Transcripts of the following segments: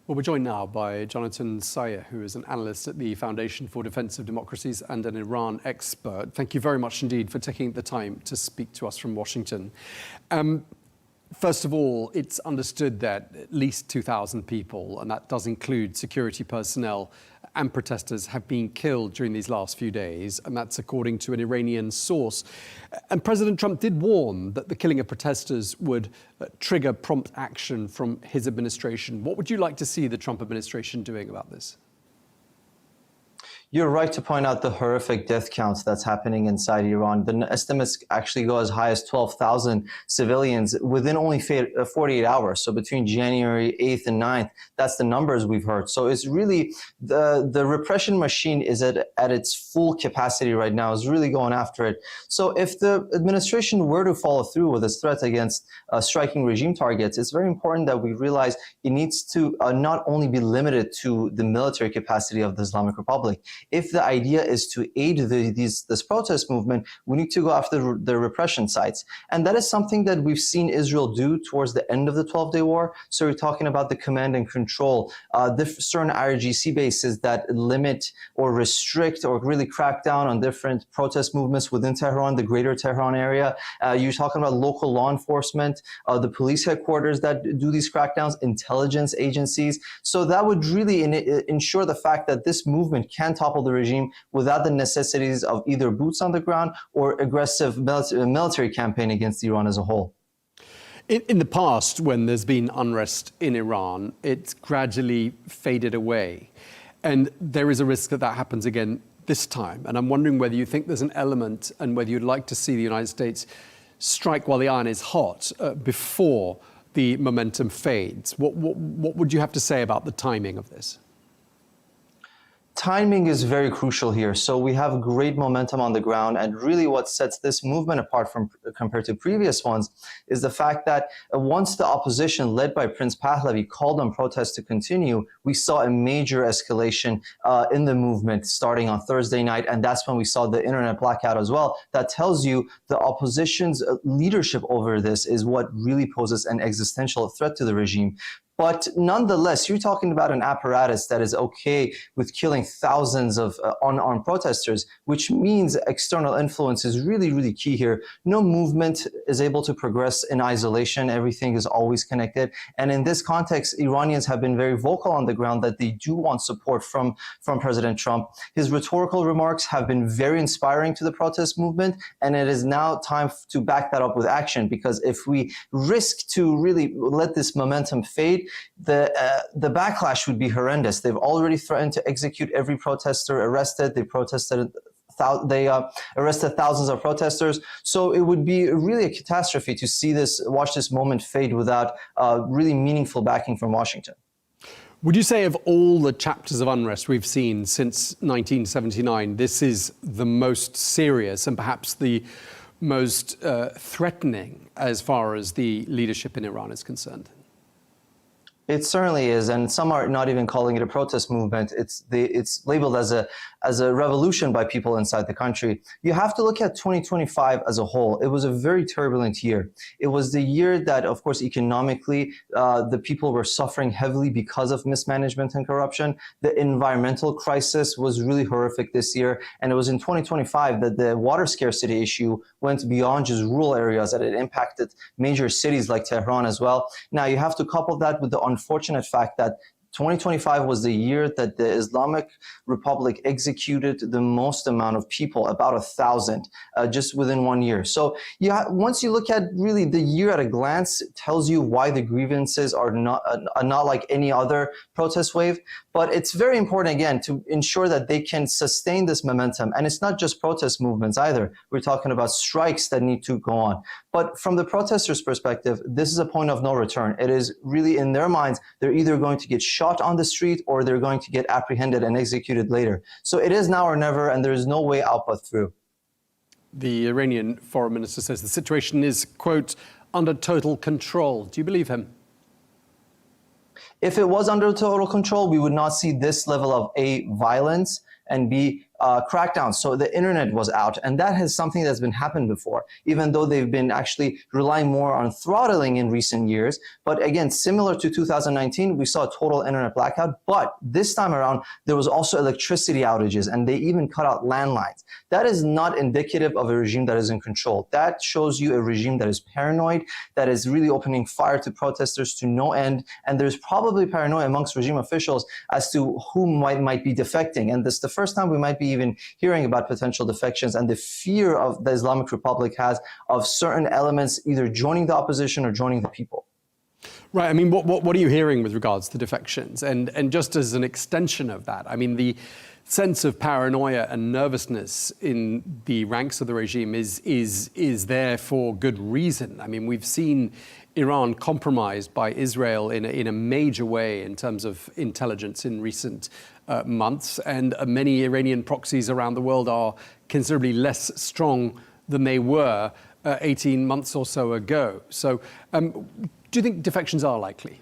Well, we're joined now by Janatan Sayeh, who is an analyst at the Foundation for Defense of Democracies and an Iran expert. Thank you very much indeed for taking the time to speak to us from Washington. First of all, it's understood that at least 2,000 people, and that does include security personnel and protesters, have been killed during these last few days, and that's according to an Iranian source. And President Trump did warn that the killing of protesters would trigger prompt action from his administration. What would you like to see the Trump administration doing about this? You're right to point out the horrific death counts that's happening inside Iran. The estimates actually go as high as 12,000 civilians within only 48 hours. So between January 8th and 9th, that's the numbers we've heard. So it's really the repression machine is at its full capacity right now, is really going after it. So if the administration were to follow through with its threat against striking regime targets, it's very important that we realize it needs to not only be limited to the military capacity of the Islamic Republic. If the idea is to aid this protest movement, we need to go after the repression sites. And that is something that we've seen Israel do towards the end of the 12-day war. So we're talking about the command and control, the certain IRGC bases that limit or restrict or really crack down on different protest movements within Tehran, the greater Tehran area. You're talking about local law enforcement, the police headquarters that do these crackdowns, intelligence agencies. So that would really ensure the fact that this movement can topple the regime without the necessities of either boots on the ground or aggressive military campaign against Iran as a whole. In the past, when there's been unrest in Iran, it's gradually faded away. And there is a risk that that happens again this time. And I'm wondering whether you think there's an element and whether you'd like to see the United States strike while the iron is hot before the momentum fades. What would you have to say about the timing of this? Timing is very crucial here. So we have great momentum on the ground, and really what sets this movement apart from compared to previous ones is the fact that once the opposition led by Prince Pahlavi called on protests to continue, we saw a major escalation in the movement starting on Thursday night, and that's when we saw the internet blackout as well. That tells you the opposition's leadership over this is what really poses an existential threat to the regime. But nonetheless, you're talking about an apparatus that is okay with killing thousands of unarmed protesters, which means external influence is really, really key here. No movement is able to progress in isolation. Everything is always connected. And in this context, Iranians have been very vocal on the ground that they do want support from President Trump. His rhetorical remarks have been very inspiring to the protest movement, and it is now time to back that up with action, because if we risk to really let this momentum fade, the backlash would be horrendous. They've already threatened to execute every protester arrested. They arrested thousands of protesters. So it would be really a catastrophe to watch this moment fade without really meaningful backing from Washington. Would you say of all the chapters of unrest we've seen since 1979, this is the most serious and perhaps the most threatening as far as the leadership in Iran is concerned? It certainly is, and some are not even calling it a protest movement. It's labeled as a revolution by people inside the country. You have to look at 2025 as a whole. It was a very turbulent year. It was the year that, of course, economically, the people were suffering heavily because of mismanagement and corruption. The environmental crisis was really horrific this year, and it was in 2025 that the water scarcity issue went beyond just rural areas, and it impacted major cities like Tehran as well. Now, you have to couple that with the unfortunate fact that 2025 was the year that the Islamic Republic executed the most amount of people, about 1,000, just within 1 year. So once you look at really the year at a glance, it tells you why the grievances are not like any other protest wave. But it's very important, again, to ensure that they can sustain this momentum. And it's not just protest movements either. We're talking about strikes that need to go on. But from the protesters' perspective, this is a point of no return. It is really in their minds, they're either going to get shot on the street or they're going to get apprehended and executed later. So it is now or never, and there is no way out but through. The Iranian foreign minister says the situation is, quote, under total control. Do you believe him? If it was under total control, we would not see this level of A, violence, and B, crackdown. So the internet was out, and that is something that's been happened before, even though they've been actually relying more on throttling in recent years. But again, similar to 2019, we saw a total internet blackout, but this time around, there was also electricity outages, and they even cut out landlines. That is not indicative of a regime that is in control. That shows you a regime that is paranoid, that is really opening fire to protesters to no end, and there's probably paranoia amongst regime officials as to who might be defecting. And this is the first time we might be even hearing about potential defections and the fear of the Islamic Republic has of certain elements either joining the opposition or joining the people. Right. I mean, what are you hearing with regards to defections? And just as an extension of that, I mean, the sense of paranoia and nervousness in the ranks of the regime is there for good reason. I mean, we've seen Iran compromised by Israel in a major way in terms of intelligence in recent months, and many Iranian proxies around the world are considerably less strong than they were 18 months or so ago. So do you think defections are likely?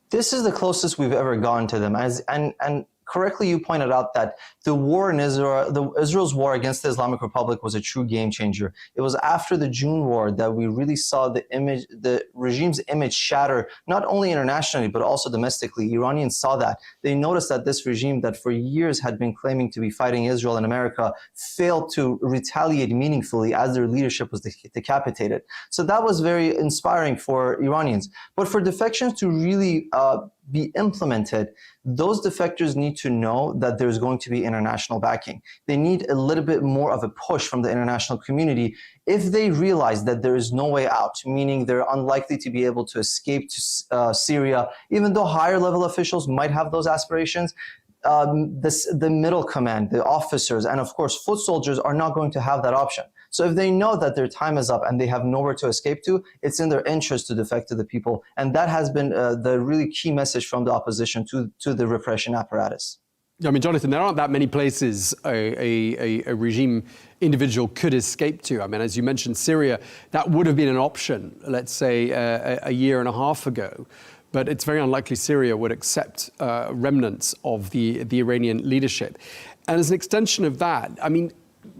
This is the closest we've ever gone to them. And correctly, you pointed out that the war in Israel, Israel's war against the Islamic Republic was a true game changer. It was after the June war that we really saw the regime's image shatter, not only internationally, but also domestically. Iranians saw that. They noticed that this regime that for years had been claiming to be fighting Israel and America failed to retaliate meaningfully as their leadership was decapitated. So that was very inspiring for Iranians. But for defections to really be implemented, those defectors need to know that there's going to be international backing. They need a little bit more of a push from the international community if they realize that there is no way out, meaning they're unlikely to be able to escape to Syria, even though higher level officials might have those aspirations. The middle command, the officers, and of course foot soldiers are not going to have that option. So if they know that their time is up and they have nowhere to escape to, it's in their interest to defect to the people. And that has been the really key message from the opposition to the repression apparatus. I mean, Jonathan, there aren't that many places a regime individual could escape to. I mean, as you mentioned, Syria, that would have been an option, let's say, a year and a half ago. But it's very unlikely Syria would accept remnants of the Iranian leadership. And as an extension of that, I mean,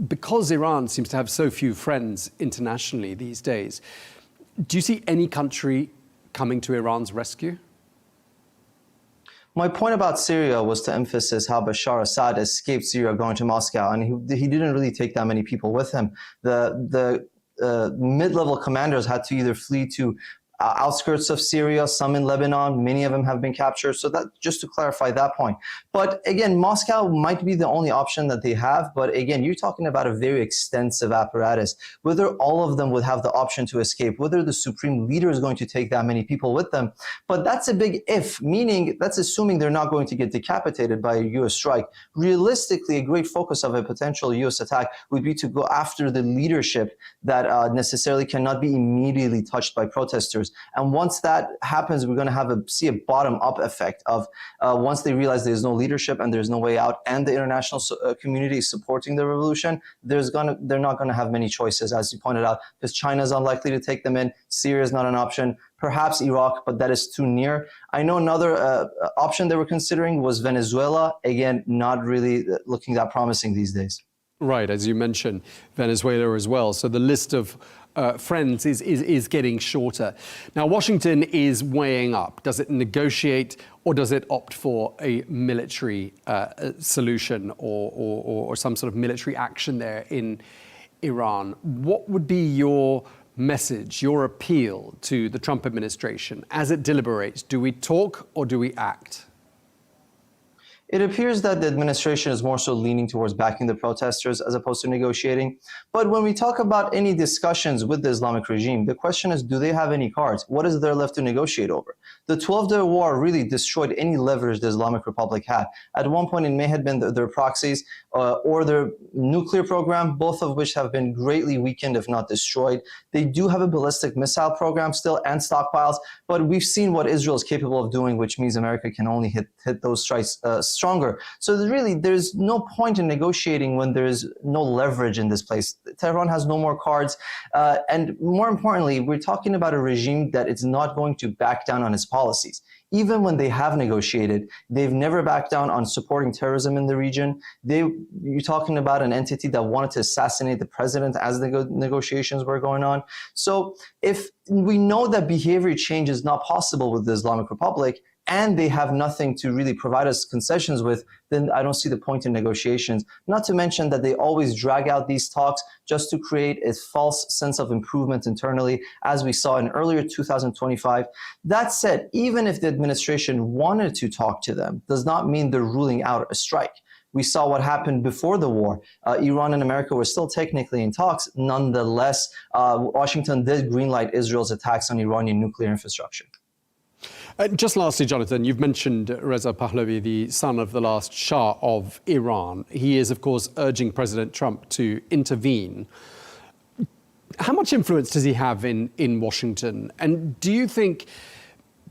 because Iran seems to have so few friends internationally these days, do you see any country coming to Iran's rescue? My point about Syria was to emphasize how Bashar Assad escaped Syria going to Moscow, and he didn't really take that many people with him. The mid-level commanders had to either flee to outskirts of Syria, some in Lebanon, many of them have been captured. So that, just to clarify that point. But again, Moscow might be the only option that they have. But again, you're talking about a very extensive apparatus. Whether all of them would have the option to escape, whether the supreme leader is going to take that many people with them. But that's a big if, meaning that's assuming they're not going to get decapitated by a US strike. Realistically, a great focus of a potential US attack would be to go after the leadership that necessarily cannot be immediately touched by protesters. And once that happens, we're going to see a bottom-up effect of once they realize there's no leadership and there's no way out, and the international community is supporting the revolution, they're not going to have many choices, as you pointed out, because China is unlikely to take them in. Syria is not an option. Perhaps Iraq, but that is too near. I know another option they were considering was Venezuela. Again, not really looking that promising these days. Right, as you mentioned, Venezuela as well. So the list of friends is getting shorter. Now, Washington is weighing up. Does it negotiate or does it opt for a military solution or some sort of military action there in Iran? What would be your message, your appeal to the Trump administration as it deliberates? Do we talk or do we act? It appears that the administration is more so leaning towards backing the protesters as opposed to negotiating. But when we talk about any discussions with the Islamic regime, the question is, do they have any cards? What is there left to negotiate over? The 12-day war really destroyed any leverage the Islamic Republic had. At one point, it may have been their proxies or their nuclear program, both of which have been greatly weakened, if not destroyed. They do have a ballistic missile program still and stockpiles, but we've seen what Israel is capable of doing, which means America can only hit those strikes stronger. So there's no point in negotiating when there is no leverage in this place. Tehran has no more cards. And more importantly, we're talking about a regime that is not going to back down on its policies. even when they have negotiated, they've never backed down on supporting terrorism in the region. You're talking about an entity that wanted to assassinate the president as the negotiations were going on. So if we know that behavior change is not possible with the Islamic Republic, and they have nothing to really provide us concessions with, then I don't see the point in negotiations. Not to mention that they always drag out these talks just to create a false sense of improvement internally, as we saw in earlier 2025. That said, even if the administration wanted to talk to them, does not mean they're ruling out a strike. We saw what happened before the war. Iran and America were still technically in talks. Nonetheless, Washington did greenlight Israel's attacks on Iranian nuclear infrastructure. Just lastly, Jonathan, you've mentioned Reza Pahlavi, the son of the last Shah of Iran. He is, of course, urging President Trump to intervene. How much influence does he have in Washington? And do you think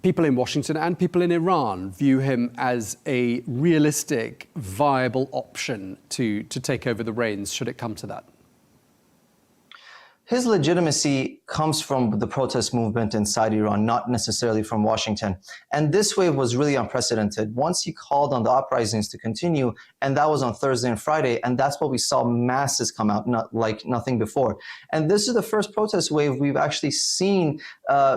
people in Washington and people in Iran view him as a realistic, viable option to take over the reins, should it come to that? His legitimacy comes from the protest movement inside Iran, not necessarily from Washington. And this wave was really unprecedented. Once he called on the uprisings to continue, and that was on Thursday and Friday, and that's what we saw masses come out, not like nothing before. And this is the first protest wave we've actually seen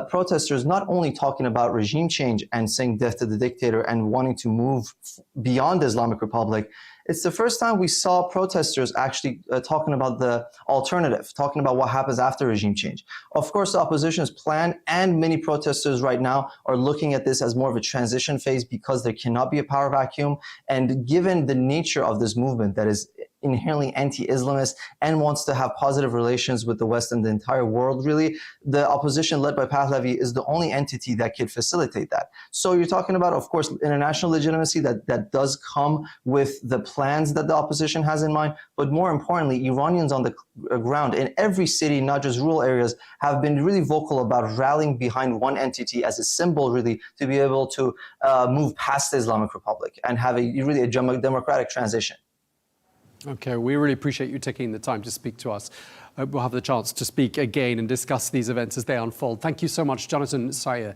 protesters not only talking about regime change and saying death to the dictator and wanting to move beyond the Islamic Republic. It's the first time we saw protesters actually talking about the alternative, talking about what happens after regime change. Of course, the opposition's plan and many protesters right now are looking at this as more of a transition phase because there cannot be a power vacuum. And given the nature of this movement that is inherently anti-Islamist and wants to have positive relations with the West and the entire world, really, the opposition led by Pahlavi is the only entity that could facilitate that. So you're talking about, of course, international legitimacy that does come with the plans that the opposition has in mind, but more importantly, Iranians on the ground in every city, not just rural areas, have been really vocal about rallying behind one entity as a symbol, really, to be able to move past the Islamic Republic and have a democratic transition. Okay, we really appreciate you taking the time to speak to us. We'll have the chance to speak again and discuss these events as they unfold. Thank you so much, Janatan Sayeh,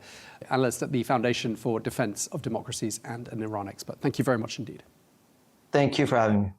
analyst at the Foundation for Defense of Democracies and an Iran expert. Thank you very much indeed. Thank you for having me.